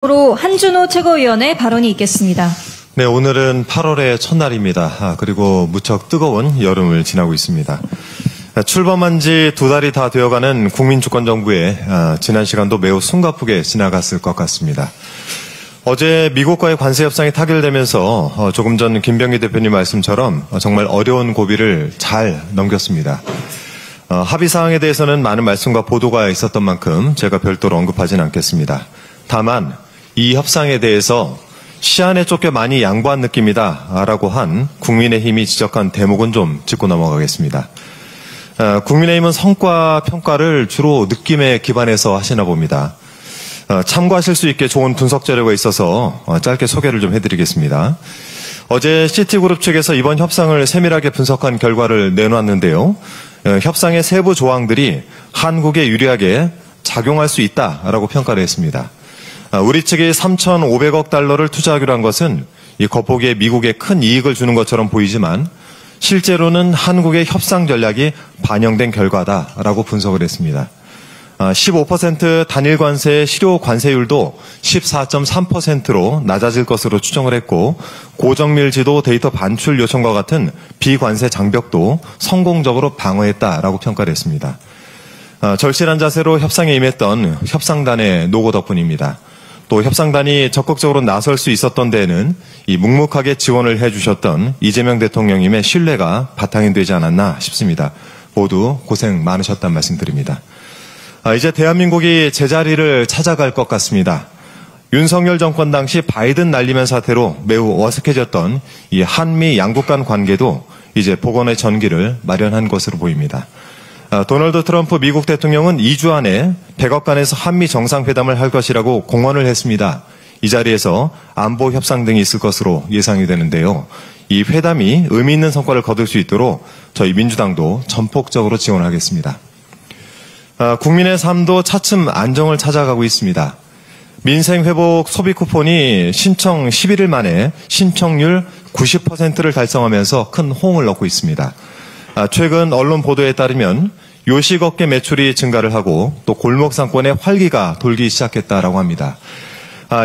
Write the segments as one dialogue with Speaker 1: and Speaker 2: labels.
Speaker 1: 으로 한준호 최고위원의 발언이 있겠습니다.
Speaker 2: 네, 오늘은 8월의 첫날입니다. 그리고 무척 뜨거운 여름을 지나고 있습니다. 출범한 지 2달이 다 되어가는 국민주권정부에 지난 시간도 매우 숨가쁘게 지나갔을 것 같습니다. 어제 미국과의 관세 협상이 타결되면서 조금 전 김병기 대표님 말씀처럼 정말 어려운 고비를 잘 넘겼습니다. 합의 사항에 대해서는 많은 말씀과 보도가 있었던 만큼 제가 별도로 언급하진 않겠습니다. 다만 이 협상에 대해서 시한에 쫓겨 많이 양보한 느낌이다 라고 한 국민의힘이 지적한 대목은 좀 짚고 넘어가겠습니다. 국민의힘은 성과 평가를 주로 느낌에 기반해서 하시나 봅니다. 참고하실 수 있게 좋은 분석 자료가 있어서 짧게 소개를 좀 해드리겠습니다. 어제 시티그룹 측에서 이번 협상을 세밀하게 분석한 결과를 내놓았는데요. 협상의 세부 조항들이 한국에 유리하게 작용할 수 있다라고 평가를 했습니다. 우리 측이 3,500억 달러를 투자하기로 한 것은 이 겉보기에 미국에 큰 이익을 주는 것처럼 보이지만 실제로는 한국의 협상 전략이 반영된 결과다라고 분석을 했습니다. 15% 단일 관세 실효 관세율도 14.3%로 낮아질 것으로 추정을 했고 고정밀지도 데이터 반출 요청과 같은 비관세 장벽도 성공적으로 방어했다라고 평가를 했습니다. 절실한 자세로 협상에 임했던 협상단의 노고 덕분입니다. 또 협상단이 적극적으로 나설 수 있었던 데에는 이 묵묵하게 지원을 해주셨던 이재명 대통령님의 신뢰가 바탕이 되지 않았나 싶습니다. 모두 고생 많으셨단 말씀드립니다. 이제 대한민국이 제자리를 찾아갈 것 같습니다. 윤석열 정권 당시 바이든 날리면 사태로 매우 어색해졌던 이 한미 양국 간 관계도 이제 복원의 전기를 마련한 것으로 보입니다. 도널드 트럼프 미국 대통령은 2주 안에 백악관에서 한미 정상회담을 할 것이라고 공언을 했습니다. 이 자리에서 안보 협상 등이 있을 것으로 예상이 되는데요. 이 회담이 의미 있는 성과를 거둘 수 있도록 저희 민주당도 전폭적으로 지원하겠습니다. 국민의 삶도 차츰 안정을 찾아가고 있습니다. 민생회복 소비 쿠폰이 신청 11일 만에 신청률 90%를 달성하면서 큰 호응을 얻고 있습니다. 최근 언론 보도에 따르면 요식업계 매출이 증가를 하고 또 골목 상권에 활기가 돌기 시작했다라고 합니다.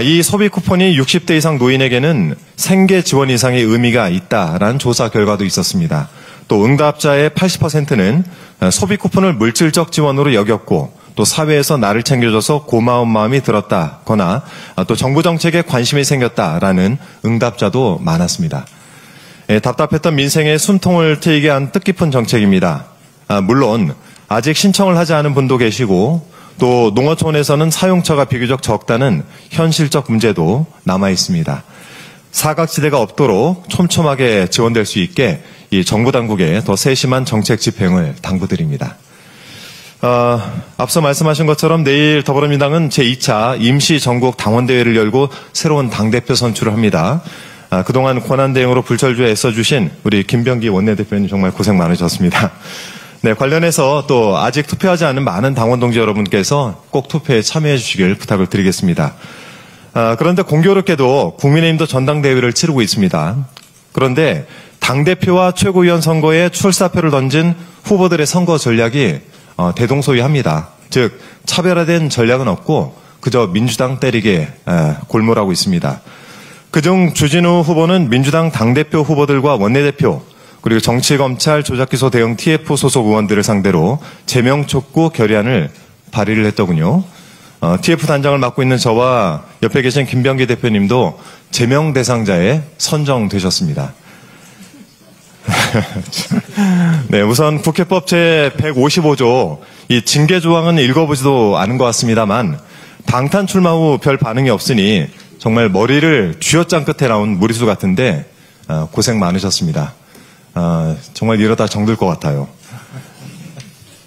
Speaker 2: 이 소비 쿠폰이 60대 이상 노인에게는 생계 지원 이상의 의미가 있다라는 조사 결과도 있었습니다. 또 응답자의 80%는 소비 쿠폰을 물질적 지원으로 여겼고 또 사회에서 나를 챙겨줘서 고마운 마음이 들었다거나 또 정부 정책에 관심이 생겼다라는 응답자도 많았습니다. 답답했던 민생의 숨통을 트이게 한 뜻깊은 정책입니다. 물론 아직 신청을 하지 않은 분도 계시고 또 농어촌에서는 사용처가 비교적 적다는 현실적 문제도 남아 있습니다. 사각지대가 없도록 촘촘하게 지원될 수 있게 이 정부 당국에 더 세심한 정책 집행을 당부드립니다. 앞서 말씀하신 것처럼 내일 더불어민주당은 제2차 임시 전국 당원대회를 열고 새로운 당대표 선출을 합니다. 그동안 권한대행으로 불철주에 애써주신 우리 김병기 원내대표님 정말 고생 많으셨습니다. 네, 관련해서 또 아직 투표하지 않은 많은 당원 동지 여러분께서 꼭 투표에 참여해 주시길 부탁을 드리겠습니다. 그런데 공교롭게도 국민의힘도 전당대회를 치르고 있습니다. 그런데 당대표와 최고위원 선거에 출사표를 던진 후보들의 선거 전략이 대동소이합니다. 즉 차별화된 전략은 없고 그저 민주당 때리게 골몰하고 있습니다. 그중 주진우 후보는 민주당 당대표 후보들과 원내대표 그리고 정치검찰 조작기소 대응 TF 소속 의원들을 상대로 제명 촉구 결의안을 발의를 했더군요. TF 단장을 맡고 있는 저와 옆에 계신 김병기 대표님도 제명 대상자에 선정되셨습니다. 네, 우선 국회법 제155조 이 징계 조항은 읽어보지도 않은 것 같습니다만 방탄 출마 후 별 반응이 없으니 정말 머리를 쥐어짠 끝에 나온 무리수 같은데 고생 많으셨습니다. 정말 이러다 정들 것 같아요.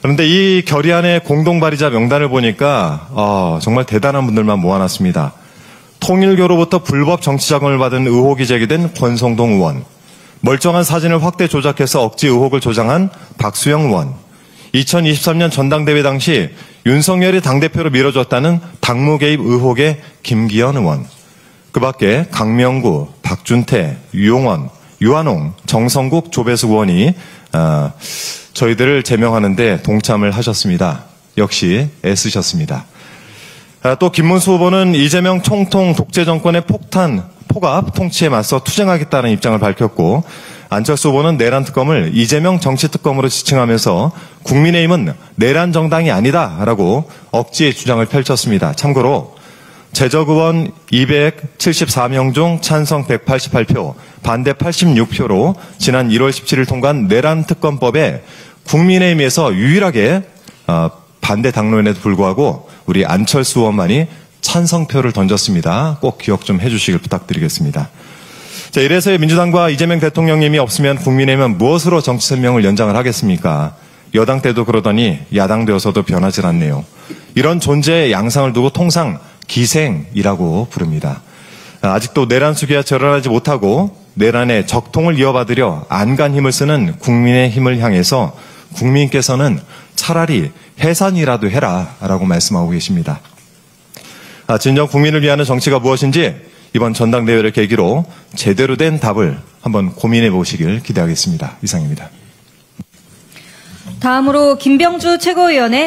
Speaker 2: 그런데 이 결의안의 공동 발의자 명단을 보니까 정말 대단한 분들만 모아놨습니다. 통일교로부터 불법 정치자금을 받은 의혹이 제기된 권성동 의원, 멀쩡한 사진을 확대 조작해서 억지 의혹을 조장한 박수영 의원, 2023년 전당대회 당시 윤석열이 당대표로 밀어줬다는 당무 개입 의혹의 김기현 의원, 그 밖에 강명구, 박준태, 유용원, 유한홍, 정성국, 조배숙 의원이 저희들을 제명하는 데 동참을 하셨습니다. 역시 애쓰셨습니다. 또 김문수 후보는 이재명 총통 독재 정권의 폭압 통치에 맞서 투쟁하겠다는 입장을 밝혔고, 안철수 후보는 내란 특검을 이재명 정치 특검으로 지칭하면서 국민의힘은 내란 정당이 아니다라고 억지의 주장을 펼쳤습니다. 참고로 제적 의원 274명 중 찬성 188표, 반대 86표로 지난 1월 17일 통과한 내란 특검법에 국민의힘에서 유일하게 반대 당론에도 불구하고 우리 안철수 의원만이 찬성표를 던졌습니다. 꼭 기억 좀 해주시길 부탁드리겠습니다. 자, 이래서 민주당과 이재명 대통령님이 없으면 국민의힘은 무엇으로 정치 생명을 연장을 하겠습니까? 여당 때도 그러더니 야당 되어서도 변하질 않네요. 이런 존재의 양상을 두고 통상 기생이라고 부릅니다. 아직도 내란 수기와 절연하지 못하고 내란의 적통을 이어받으려 안간 힘을 쓰는 국민의힘을 향해서 국민께서는 차라리 해산이라도 해라라고 말씀하고 계십니다. 진정 국민을 위하는 정치가 무엇인지 이번 전당대회를 계기로 제대로 된 답을 한번 고민해 보시길 기대하겠습니다. 이상입니다.
Speaker 1: 다음으로 김병주 최고위원의